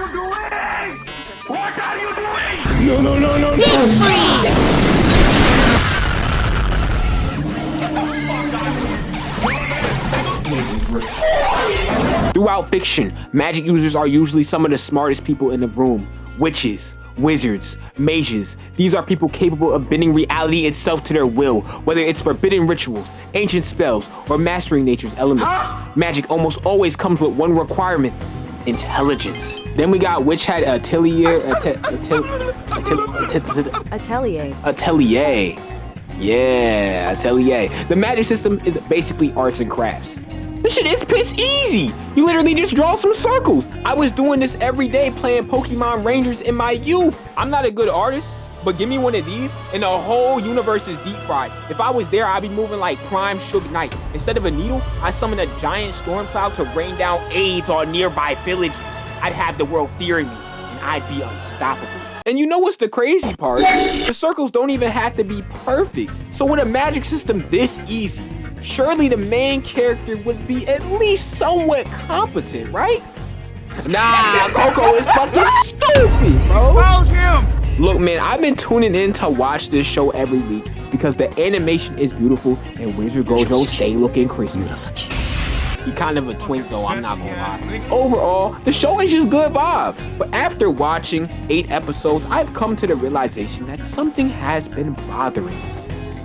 you doing? What are you doing? No, no, no, no, no. Throughout fiction, magic users are usually some of the smartest people in the room. Witches, wizards, mages. These are people capable of bending reality itself to their will, whether it's forbidden rituals, ancient spells, or mastering nature's elements. Magic almost always comes with one requirement: intelligence. Then we got Witch Hat Atelier. Atelier. Yeah, Atelier. The magic system is basically arts and crafts. This shit is piss easy. You literally just draw some circles. I was doing this every day playing Pokemon Rangers in my youth. I'm not a good artist, but give me one of these and the whole universe is deep fried. If I was there, I'd be moving like Prime Suge Knight. Instead of a needle, I summon a giant storm cloud to rain down AIDS on nearby villages. I'd have the world fearing me, and I'd be unstoppable. And you know what's the crazy part? The circles don't even have to be perfect. So with a magic system this easy, surely the main character would be at least somewhat competent, right? Nah, Coco is fucking stupid, bro. Expose him! Look, man, I've been tuning in to watch this show every week because the animation is beautiful and Wizard Gojo stay looking crispy. He kind of a twink though, I'm not gonna lie. Overall, the show is just good vibes. But after watching 8 episodes, I've come to the realization that something has been bothering me.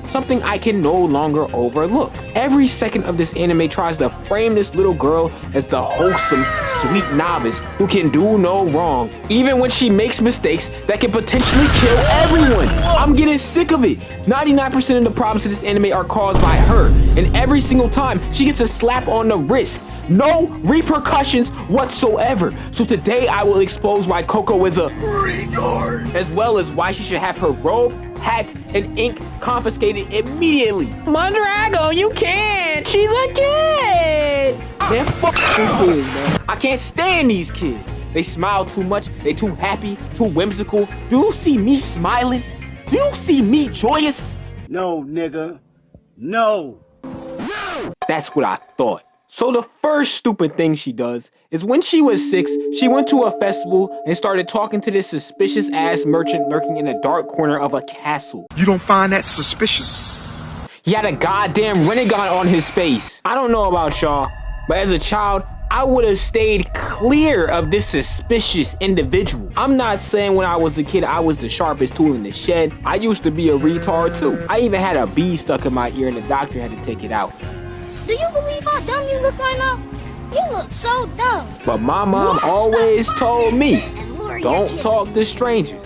Something I can no longer overlook. Every second of this anime tries to frame this little girl as the wholesome, sweet novice who can do no wrong, even when she makes mistakes that can potentially kill everyone. I'm getting sick of it. 99% of the problems in this anime are caused by her, and every single time she gets a slap on the wrist. No repercussions whatsoever. So today I will expose why Coco is a retard, as well as why she should have her robe, hat, and ink confiscated immediately. Mondrago, you can't. She's a kid. Man, fuck them kids, man. I can't stand these kids. They smile too much. They too happy, too whimsical. Do you see me smiling? Do you see me joyous? No, nigga. No. That's what I thought. So the first stupid thing she does is when she was 6, she went to a festival and started talking to this suspicious ass merchant lurking in a dark corner of a castle. You don't find that suspicious? He had a goddamn renegade on his face. I don't know about y'all, but as a child, I would have stayed clear of this suspicious individual. I'm not saying when I was a kid I was the sharpest tool in the shed. I used to be a retard too. I even had a bee stuck in my ear and the doctor had to take it out. Do you believe how dumb you look right now? You look so dumb. But my mom always told me, don't talk to strangers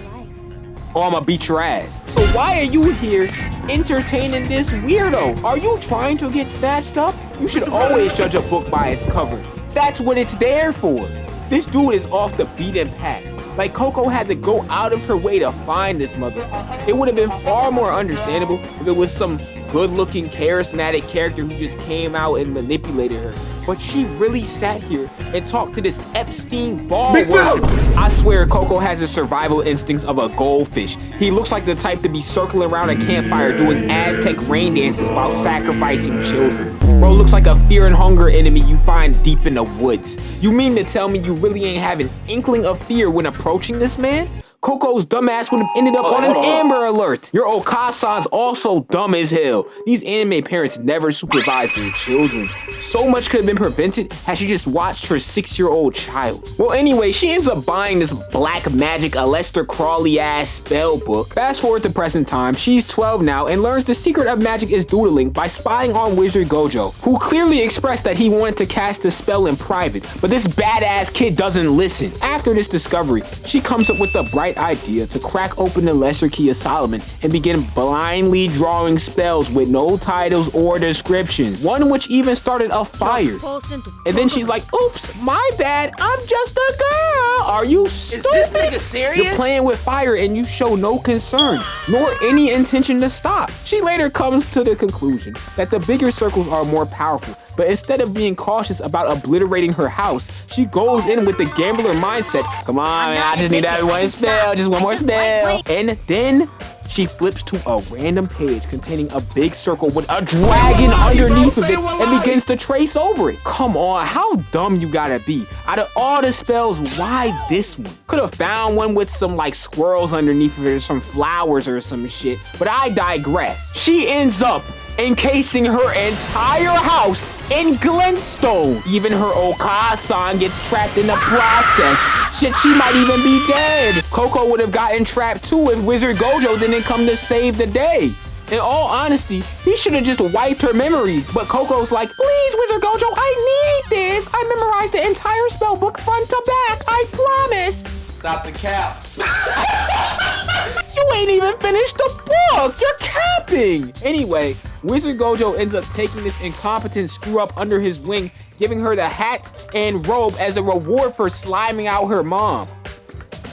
or I'ma beat your ass. So why are you here entertaining this weirdo? Are you trying to get snatched up? You should always judge a book by its cover. That's what it's there for. This dude is off the beaten path. Like Coco had to go out of her way to find this motherfucker. It would have been far more understandable if it was some good-looking, charismatic character who just came out and manipulated her. But she really sat here and talked to this Epstein ball world. I swear Coco has the survival instincts of a goldfish. He looks like the type to be circling around a campfire doing Aztec rain dances while sacrificing children. Bro looks like a fear and hunger enemy you find deep in the woods. You mean to tell me you really ain't have an inkling of fear when approaching this man? Coco's dumbass would have ended up on an Amber Alert. Your Okasan's also dumb as hell. These anime parents never supervise their children. So much could have been prevented had she just watched her 6-year-old child. Well, anyway, she ends up buying this black magic Aleister Crowley ass spell book. Fast forward to present time, she's 12 now and learns the secret of magic is doodling by spying on Wizard Gojo, who clearly expressed that he wanted to cast a spell in private, but this badass kid doesn't listen. After this discovery, she comes up with the bright idea to crack open the Lesser Key of Solomon and begin blindly drawing spells with no titles or descriptions, one which even started a fire. And then she's like, oops, my bad, I'm just a girl. Are you stupid? Is this nigga serious? You're playing with fire and you show no concern, nor any intention to stop. She later comes to the conclusion that the bigger circles are more powerful, but instead of being cautious about obliterating her house, she goes in with the gambler mindset. Come on, man, I just need that one spell, just one more spell. And then She flips to a random page containing a big circle with a dragon underneath of it and begins to trace over it. Come on, how dumb you gotta be. Out of all the spells, why this one? Could have found one with some like squirrels underneath of it or some flowers or some shit, but I digress. She ends up encasing her entire house in glintstone. Even her Okasan gets trapped in the process. Shit, she might even be dead. Coco would have gotten trapped too if Wizard Gojo didn't come to save the day. In all honesty, he should have just wiped her memories, but Coco's like, please, Wizard Gojo, I need this. I memorized the entire spell book front to back, I promise. Stop the cap. You ain't even finished the book! You're capping! Anyway, Wizard Gojo ends up taking this incompetent screw-up under his wing, giving her the hat and robe as a reward for sliming out her mom.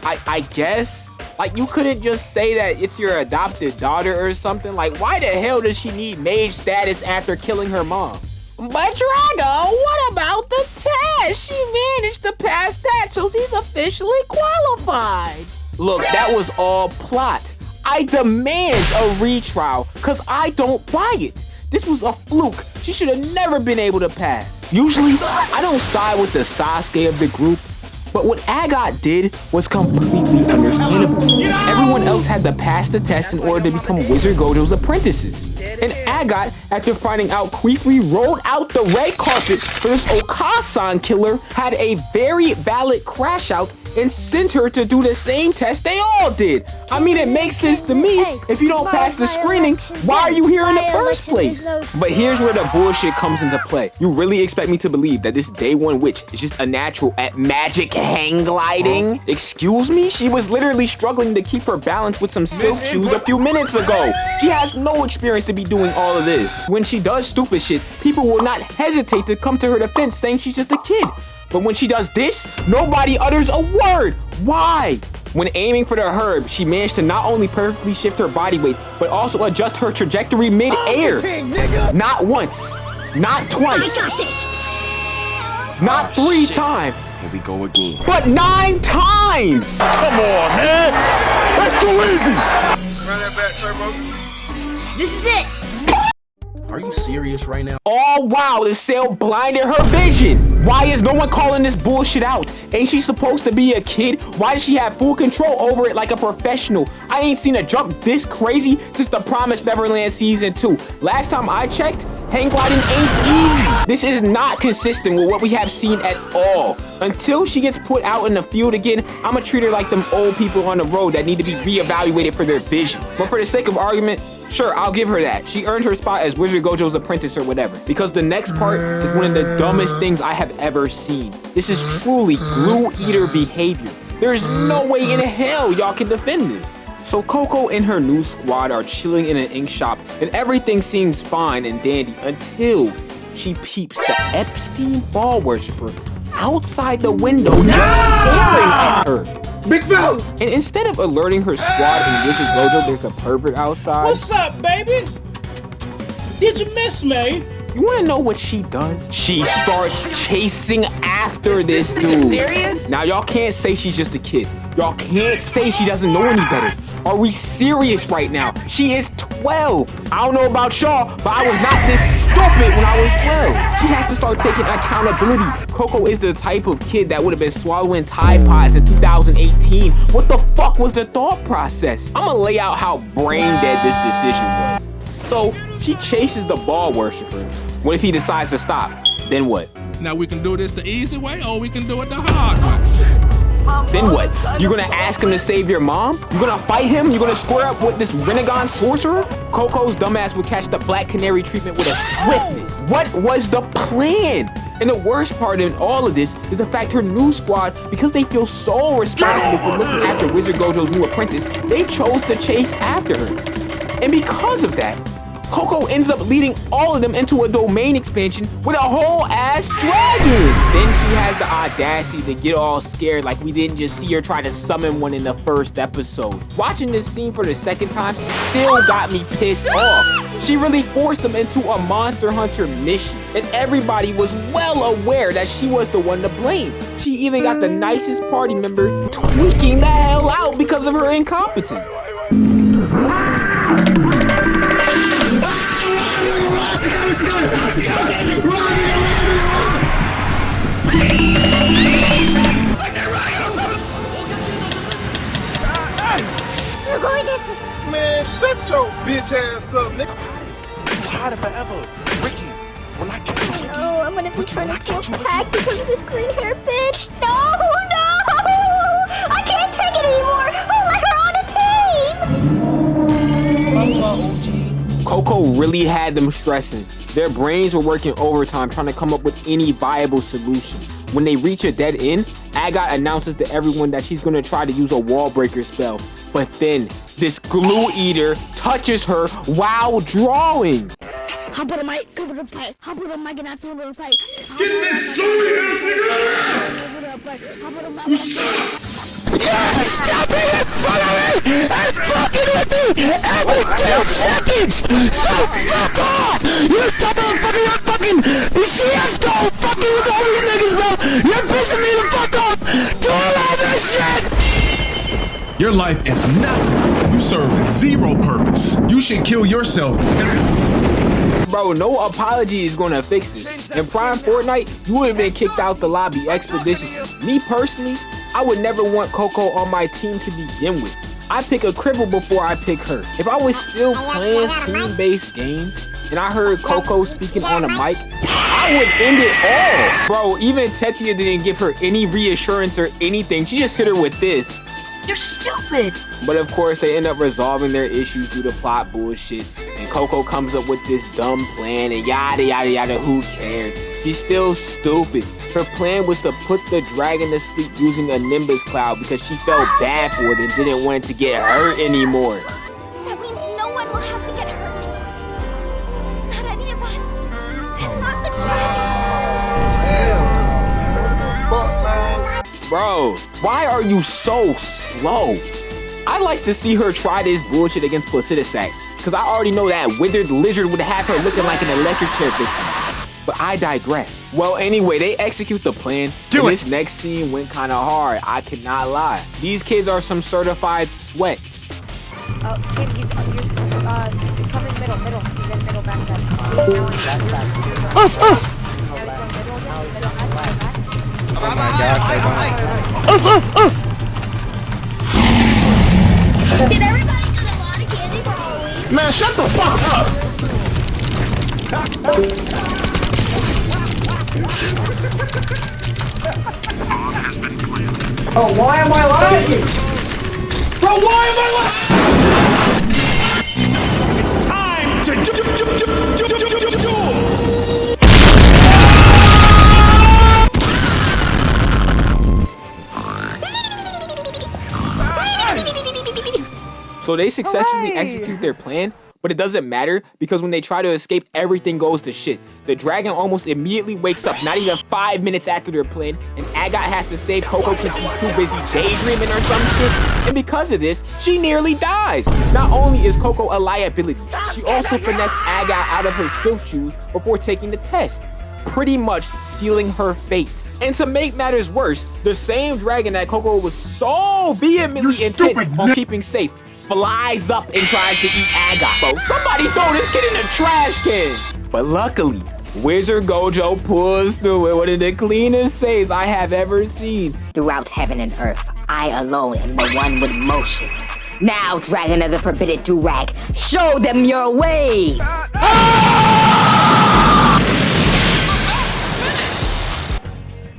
I guess? Like, you couldn't just say that it's your adopted daughter or something? Like, why the hell does she need mage status after killing her mom? But Drago, what about the test? She managed to pass that, so she's officially qualified. Look, that was all plot. I demand a retrial, cause I don't buy it. This was a fluke. She should have never been able to pass. Usually, I don't side with the Sasuke of the group, but what Agot did was completely understandable. Everyone else had to pass the test in order to become Wizard Gojo's apprentices. And Agot, after finding out Queefree rolled out the red carpet for this Okasan killer, had a very valid crash out and sent her to do the same test they all did. I mean, it makes sense to me. If you don't pass the screening, why are you here in the first place? But here's where the bullshit comes into play. You really expect me to believe that this day one witch is just a natural at magic hang gliding? Excuse me? She was literally struggling to keep her balance with some silk shoes a few minutes ago. She has no experience to be doing all of this. When she does stupid shit, people will not hesitate to come to her defense saying she's just a kid. But when she does this, nobody utters a word. Why? When aiming for the herb, she managed to not only perfectly shift her body weight, but also adjust her trajectory mid-air. Not once, not twice, not 3 times. Here we go again. But 9 times! Come on, man. That's too easy. Run that back, Turbo. This is it. Are you serious right now? Oh wow, the sale blinded her vision. Why is no one calling this bullshit out? Ain't she supposed to be a kid? Why does she have full control over it like a professional? I ain't seen a jump this crazy since the Promised Neverland Season 2. Last time I checked, hang gliding ain't easy. This is not consistent with what we have seen at all. Until she gets put out in the field again, I'ma treat her like them old people on the road that need to be reevaluated for their vision. But for the sake of argument, sure, I'll give her that. She earned her spot as Wizard Gojo's apprentice or whatever. Because the next part is one of the dumbest things I have ever seen. This is truly glue eater behavior. There's no way in hell y'all can defend this. So Coco and her new squad are chilling in an ink shop and everything seems fine and dandy until she peeps the Epstein ball worshiper outside the window just staring at her. Big fella! And instead of alerting her squad and Wizard Gojo there's a pervert outside, What's up, baby? Did you miss me? you wanna know what she does? She starts chasing after this dude. Serious? Now y'all can't say she's just a kid. Y'all can't say she doesn't know any better. Are we serious right now? She is 12. I don't know about y'all, but I was not this stupid when I was 12. She has to start taking accountability. Coco is the type of kid that would have been swallowing Tide Pods in 2018. What the fuck was the thought process? I'ma lay out how brain dead this decision was. So she chases the ball worshiper. What if he decides to stop? Then what? Now we can do this the easy way or we can do it the hard way. Then what? You gonna ask him to save your mom? You gonna fight him? You gonna square up with this Renegon sorcerer? Coco's dumbass would catch the Black Canary treatment with a swiftness. What was the plan? And the worst part in all of this is the fact her new squad, because they feel so responsible for looking after Wizard Gojo's new apprentice, they chose to chase after her. And because of that, Coco ends up leading all of them into a domain expansion with a whole ass dragon. Then she has the audacity to get all scared like we didn't just see her try to summon one in the first episode. Watching this scene for the second time still got me pissed off. She really forced them into a Monster Hunter mission, and everybody was well aware that she was the one to blame. She even got the nicest party member tweaking the hell out because of her incompetence. Man, shut your bitch ass up, nigga. Hide it forever. Ricky, when I catch you, Oh, I'm gonna be turned into a pack because of this green hair bitch. No, no! I can't take it anymore! Who let her on the team? Coco really had them stressing. Their brains were working overtime trying to come up with any viable solution. When they reach a dead end, Agat announces to everyone that she's gonna try to use a wall breaker spell. But then, this glue eater touches her while drawing. Hop on the mic, go to the fight. Hop on the mic and I throw the fight. Get this zombie ass nigga out of here! Stop! Stop being in front of me and fucking with me every 2 seconds! So fuck off! You fucking the CSGO fucking with all these niggas, bro! You're pissing me the fuck off! Do all this shit! Your life is nothing. You serve zero purpose. You should kill yourself. Bro, no apology is gonna fix this. In Prime Fortnite, you would have been kicked out the lobby expeditiously. Me personally, I would never want Coco on my team to begin with. I pick a cripple before I pick her. If I was still playing team-based games and I heard Coco speaking on a mic, I would end it all. Bro, even Tetia didn't give her any reassurance or anything. She just hit her with this. You're stupid! But of course, they end up resolving their issues due to plot bullshit. And Coco comes up with this dumb plan and yada yada yada, who cares? She's still stupid. Her plan was to put the dragon to sleep using a Nimbus cloud because she felt bad for it and didn't want it to get hurt anymore. That means no one will have to get hurt. Not any of us. And not the dragon. Bro, why are you so slow? I'd like to see her try this bullshit against Placidusax, because I already know that withered lizard would have her looking like an electric chair victim. But I digress. Well, anyway, they execute the plan. This next scene went kind of hard, I cannot lie. These kids are some certified sweats. Oh, Kim, he's you're coming middle. He's in middle backside. Us! Oh my God, Us! Did everybody get a lot of candy for Halloween? Man, shut the fuck up! Oh, why am I lagging? Bro, why am I lagging? It's time to do. So they successfully execute their plan, but it doesn't matter because when they try to escape, everything goes to shit. The dragon almost immediately wakes up, not even 5 minutes after their plan, and Agat has to save Coco because she's too busy daydreaming or some shit. And because of this, she nearly dies. Not only is Coco a liability, she also finessed Agat out of her silk shoes before taking the test, pretty much sealing her fate. And to make matters worse, the same dragon that Coco was so vehemently intent on keeping safe flies up and tries to eat Agat. Bro, somebody throw this kid in the trash can. But luckily, Wizard Gojo pulls through it, one of the cleanest saves I have ever seen. Throughout heaven and earth, I alone am the one with motion. Now, Dragon of the Forbidden Durag, show them your ways!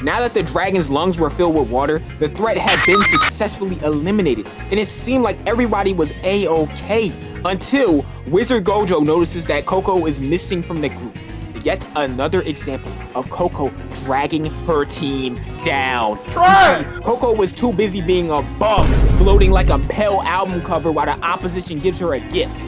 Now that the dragon's lungs were filled with water, the threat had been successfully eliminated, and it seemed like everybody was A-okay, until Wizard Gojo notices that Coco is missing from the group. Yet another example of Coco dragging her team down. Coco was too busy being a bum, floating like a pale album cover while the opposition gives her a gift.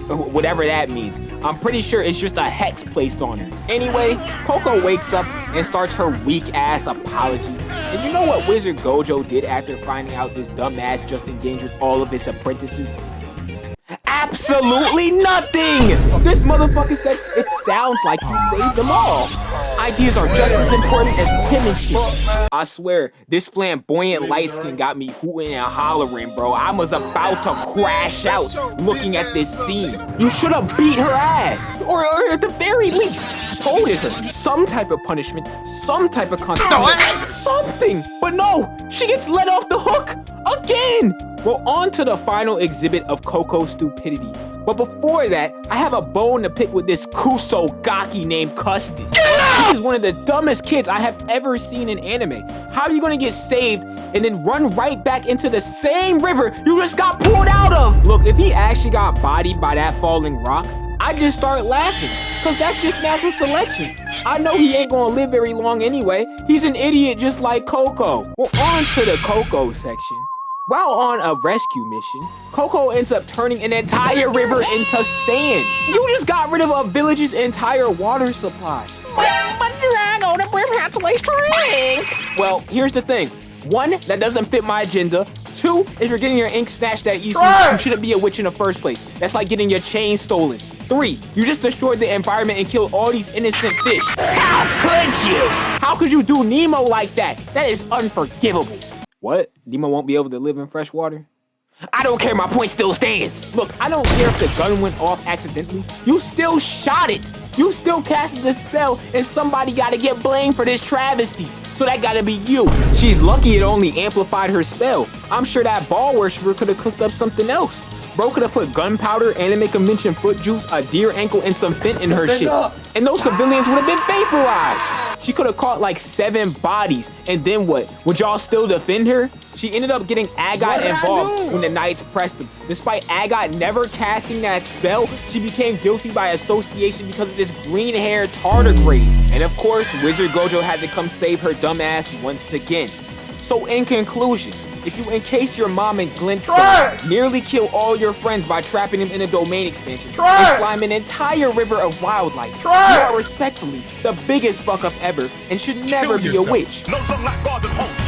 Whatever that means. I'm pretty sure it's just a hex placed on her. Anyway, Coco wakes up and starts her weak-ass apology. And you know what Wizard Gojo did after finding out this dumbass just endangered all of his apprentices? Absolutely nothing! This motherfucker said it sounds like you saved them all. Ideas are just as important as penmanship. I swear, this flamboyant light skin got me hooting and hollering, bro. I was about to crash out looking at this scene. You should have beat her ass, or at the very least, scolded her. Some type of punishment, some type of consequence, something. But no, she gets let off the hook again. Well, on to the final exhibit of Coco's stupidity. But before that, I have a bone to pick with this Kuso Gaki named Custis. This is one of the dumbest kids I have ever seen in anime. How are you gonna get saved and then run right back into the same river you just got pulled out of? Look, if he actually got bodied by that falling rock, I'd just start laughing, cause that's just natural selection. I know he ain't gonna live very long anyway. He's an idiot just like Coco. Well, on to the Coco section. While on a rescue mission, Coco ends up turning an entire river into sand. You just got rid of a village's entire water supply. Well, here's the thing. 1, that doesn't fit my agenda. 2, if you're getting your ink snatched that easily, you shouldn't be a witch in the first place. That's like getting your chain stolen. 3, you just destroyed the environment and killed all these innocent fish. How could you? How could you do Nemo like that? That is unforgivable. What? Nemo won't be able to live in fresh water? I don't care, my point still stands. Look, I don't care if the gun went off accidentally. You still shot it. You still casted the spell, and somebody gotta get blamed for this travesty. So that gotta be you. She's lucky it only amplified her spell. I'm sure that ball worshiper could have cooked up something else. Bro could have put gunpowder, anime convention foot juice, a deer ankle, and some fent in her shit. And those civilians would have been vaporized. She could have caught like 7 bodies, and then what? Would y'all still defend her? She ended up getting Agat involved when the Knights pressed him. Despite Agat never casting that spell, she became guilty by association because of this green-haired tardigrade. And of course, Wizard Gojo had to come save her dumb ass once again. So in conclusion, if you encase your mom in glintstone, nearly kill all your friends by trapping them in a domain expansion, and slime an entire river of wildlife, you are respectfully the biggest fuck up ever and should never be a witch. No, not God at home.